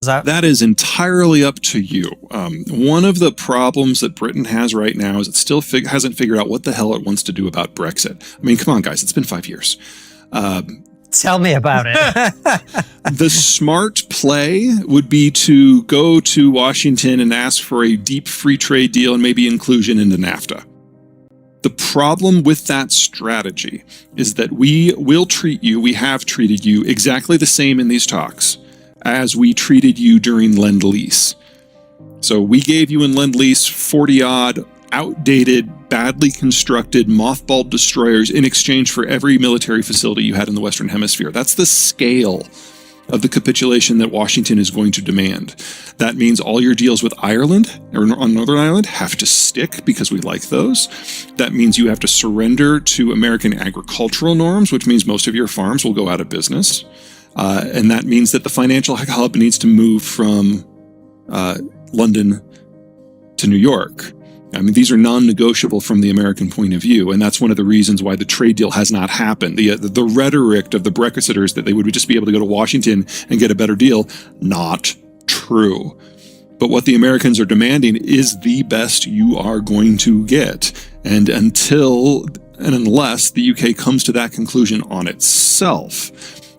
That is entirely up to you. One of the problems that Britain has right now is it still hasn't figured out what the hell it wants to do about Brexit. I mean, come on, guys, it's been 5 years. Tell me about it. The smart play would be to go to Washington and ask for a deep free trade deal and maybe inclusion into NAFTA. The problem with that strategy is that we have treated you exactly the same in these talks as we treated you during Lend-Lease. So we gave you in Lend-Lease 40-odd outdated, badly constructed, mothballed destroyers in exchange for every military facility you had in the Western Hemisphere. That's the scale of the capitulation that Washington is going to demand. That means all your deals with Ireland or on Northern Ireland have to stick because we like those. That means you have to surrender to American agricultural norms, which means most of your farms will go out of business. And that means that the financial hub needs to move from London to New York. I mean, these are non-negotiable from the American point of view, and that's one of the reasons why the trade deal has not happened. The rhetoric of the Brexiters that they would just be able to go to Washington and get a better deal, not true. But what the Americans are demanding is the best you are going to get. And unless the UK comes to that conclusion on itself,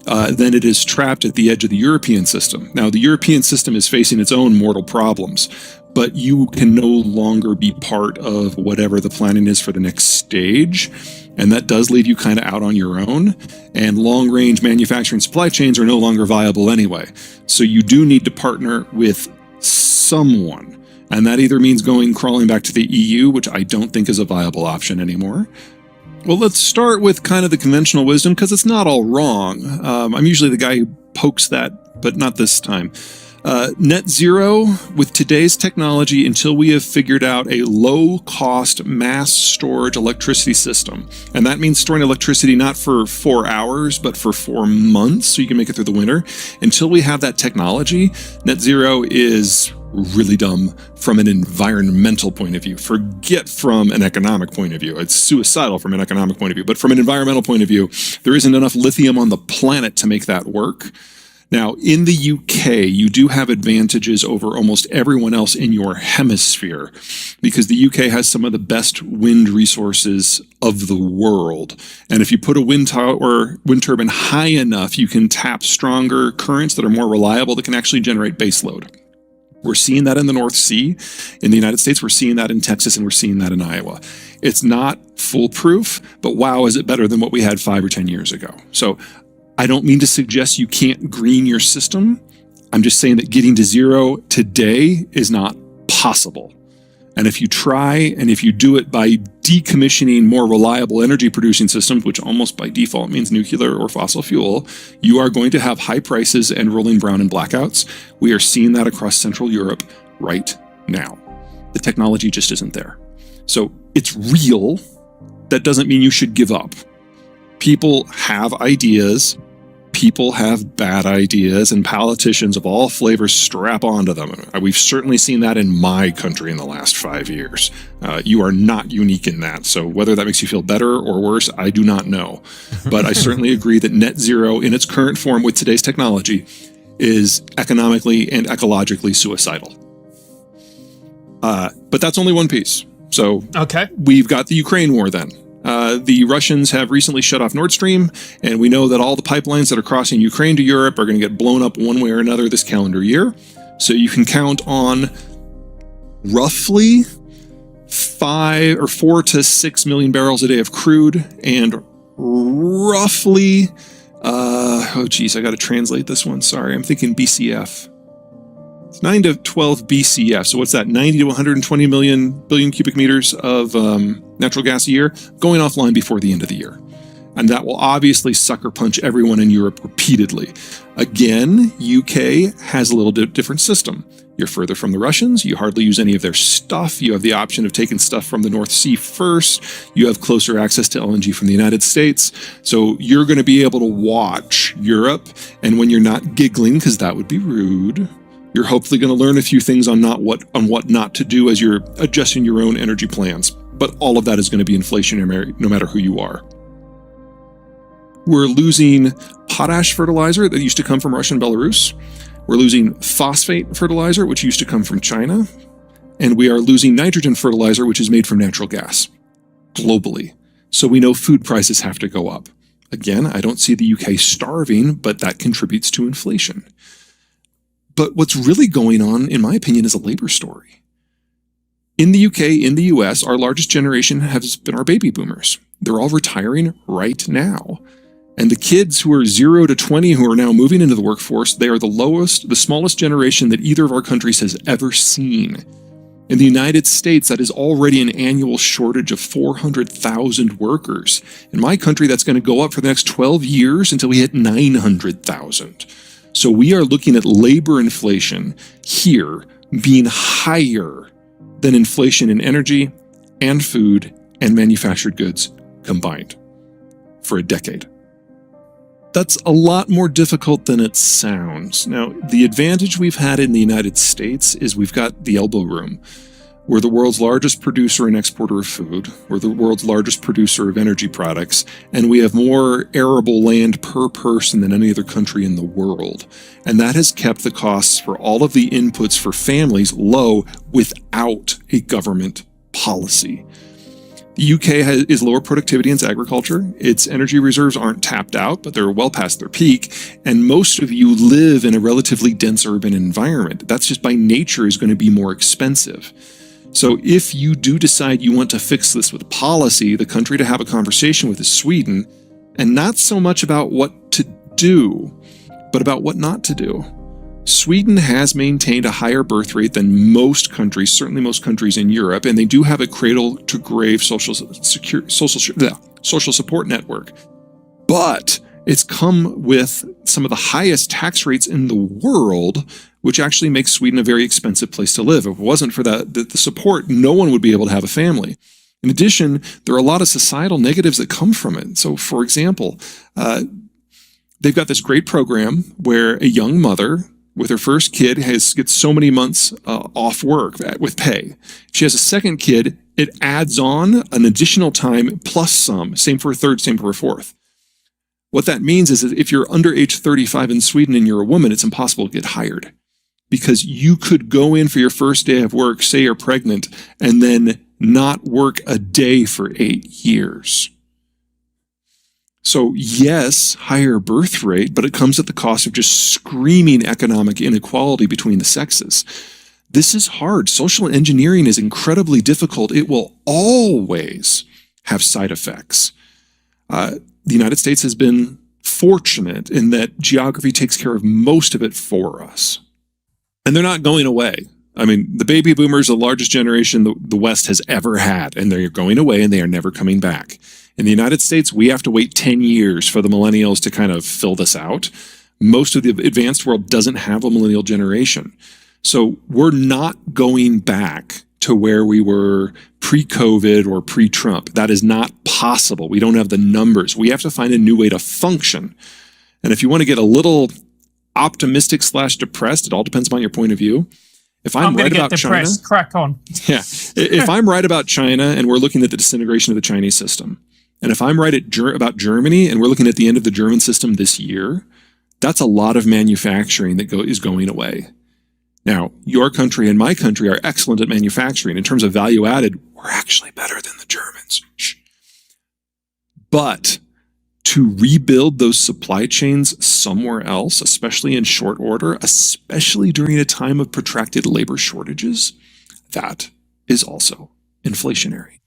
then it is trapped at the edge of the European system. Now, the European system is facing its own mortal problems, but you can no longer be part of whatever the planning is for the next stage. And that does leave you kind of out on your own. And long-range manufacturing supply chains are no longer viable anyway. So you do need to partner with someone. And that either means crawling back to the EU, which I don't think is a viable option anymore. Well, let's start with kind of the conventional wisdom, because it's not all wrong. I'm usually the guy who pokes that, but not this time. Net zero, with today's technology, until we have figured out a low-cost mass storage electricity system. And that means storing electricity not for 4 hours, but for 4 months, so you can make it through the winter. Until we have that technology, net zero is really dumb from an environmental point of view. Forget from an economic point of view. It's suicidal from an economic point of view. But from an environmental point of view, there isn't enough lithium on the planet to make that work. Now, in the UK, you do have advantages over almost everyone else in your hemisphere because the UK has some of the best wind resources of the world. And if you put a wind turbine high enough, you can tap stronger currents that are more reliable that can actually generate baseload. We're seeing that in the North Sea. In the United States, we're seeing that in Texas, and we're seeing that in Iowa. It's not foolproof, but wow, is it better than what we had 5 or 10 years ago. So I don't mean to suggest you can't green your system. I'm just saying that getting to zero today is not possible. And if you try, and if you do it by decommissioning more reliable energy producing systems, which almost by default means nuclear or fossil fuel, you are going to have high prices and rolling brown and blackouts. We are seeing that across Central Europe right now. The technology just isn't there. So it's real. That doesn't mean you should give up. People have ideas. People have bad ideas, and politicians of all flavors strap onto them. We've certainly seen that in my country in the last 5 years. You are not unique in that. So whether that makes you feel better or worse, I do not know. But I certainly agree that net zero in its current form with today's technology is economically and ecologically suicidal. But that's only one piece. So We've got the Ukraine war then. The Russians have recently shut off Nord Stream, and we know that all the pipelines that are crossing Ukraine to Europe are going to get blown up one way or another this calendar year. So you can count on roughly 4 to 6 million barrels a day of crude, and roughly, I got to translate this one. Sorry, I'm thinking BCF. It's 9 to 12 BCF. So what's that? 90 to 120 billion cubic meters of natural gas a year going offline before the end of the year. And that will obviously sucker punch everyone in Europe repeatedly. Again, UK has a little different system. You're further from the Russians. You hardly use any of their stuff. You have the option of taking stuff from the North Sea first. You have closer access to LNG from the United States. So you're going to be able to watch Europe. And when you're not giggling, because that would be rude, you're hopefully going to learn a few things on what not to do as you're adjusting your own energy plans. But all of that is going to be inflationary no matter who you are. We're losing potash fertilizer that used to come from Russia and Belarus. We're losing phosphate fertilizer, which used to come from China, and we are losing nitrogen fertilizer, which is made from natural gas globally. So we know food prices have to go up. Again, I don't see the UK starving, but that contributes to inflation. But what's really going on, in my opinion, is a labor story. In the UK, in the US, our largest generation has been our baby boomers. They're all retiring right now. And the kids who are 0 to 20 who are now moving into the workforce, they are the smallest generation that either of our countries has ever seen. In the United States, that is already an annual shortage of 400,000 workers. In my country, that's going to go up for the next 12 years until we hit 900,000. So we are looking at labor inflation here being higher than inflation in energy and food and manufactured goods combined for a decade. That's a lot more difficult than it sounds. Now, the advantage we've had in the United States is we've got the elbow room. We're the world's largest producer and exporter of food. We're the world's largest producer of energy products. And we have more arable land per person than any other country in the world. And that has kept the costs for all of the inputs for families low without a government policy. The UK is lower productivity in its agriculture. Its energy reserves aren't tapped out, but they're well past their peak. And most of you live in a relatively dense urban environment. That's just by nature is going to be more expensive. So if you do decide you want to fix this with policy, the country to have a conversation with is Sweden, and not so much about what to do, but about what not to do. Sweden has maintained a higher birth rate than most countries, certainly most countries in Europe, and they do have a cradle-to-grave social support network. But it's come with some of the highest tax rates in the world, which actually makes Sweden a very expensive place to live. If it wasn't for the support, no one would be able to have a family. In addition, there are a lot of societal negatives that come from it. So, for example, they've got this great program where a young mother with her first kid gets so many months off work with pay. She has a second kid, it adds on an additional time plus some. Same for a third, same for a fourth. What that means is that if you're under age 35 in Sweden and you're a woman, it's impossible to get hired. Because you could go in for your first day of work, say you're pregnant, and then not work a day for 8 years. So yes, higher birth rate, but it comes at the cost of just screaming economic inequality between the sexes. This is hard. Social engineering is incredibly difficult. It will always have side effects. The United States has been fortunate in that geography takes care of most of it for us. And they're not going away. I mean, the baby boomers are the largest generation the West has ever had, and they're going away and they are never coming back. In the United States, we have to wait 10 years for the millennials to kind of fill this out. Most of the advanced world doesn't have a millennial generation. So we're not going back to where we were pre-COVID or pre-Trump. That is not possible. We don't have the numbers. We have to find a new way to function. And if you want to get a little optimistic / depressed, it all depends upon your point of view. If I'm right about China, crack on. Yeah. If I'm right about China and we're looking at the disintegration of the Chinese system, and if I'm right about Germany and we're looking at the end of the German system this year, that's a lot of manufacturing that is going away. Now, your country and my country are excellent at manufacturing. In terms of value added, we're actually better than the Germans. But to rebuild those supply chains somewhere else, especially in short order, especially during a time of protracted labor shortages, that is also inflationary.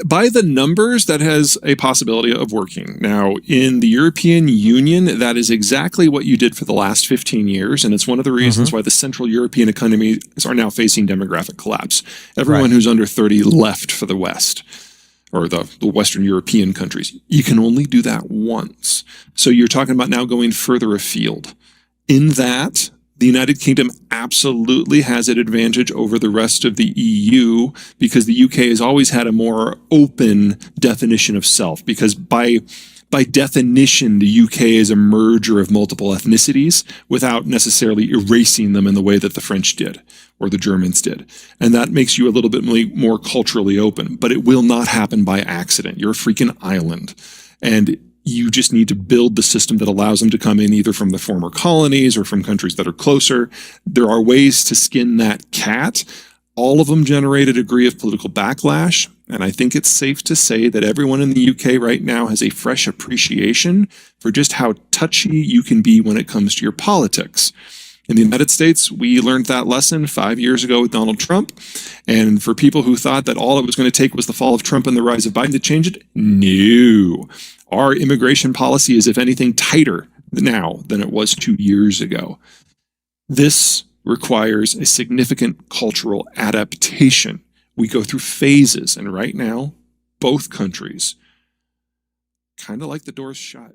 By the numbers, that has a possibility of working. Now, in the European Union, that is exactly what you did for the last 15 years, and it's one of the reasons why the Central European economies are now facing demographic collapse. Everyone who's under 30 left for the West, or the Western European countries. You can only do that once. So you're talking about now going further afield. In that, the United Kingdom absolutely has an advantage over the rest of the EU because the UK has always had a more open definition of self, because by definition, the UK is a merger of multiple ethnicities without necessarily erasing them in the way that the French did or the Germans did. And that makes you a little bit more culturally open, but it will not happen by accident. You're a freaking island. And You just need to build the system that allows them to come in either from the former colonies or from countries that are closer. There are ways to skin that cat. All of them generate a degree of political backlash, and I think it's safe to say that everyone in the UK right now has a fresh appreciation for just how touchy you can be when it comes to your politics. In the United States, we learned that lesson 5 years ago with Donald Trump. And for people who thought that all it was going to take was the fall of Trump and the rise of Biden to change it, no. Our immigration policy is, if anything, tighter now than it was 2 years ago. This requires a significant cultural adaptation. We go through phases, and right now, both countries kind of like the doors shut.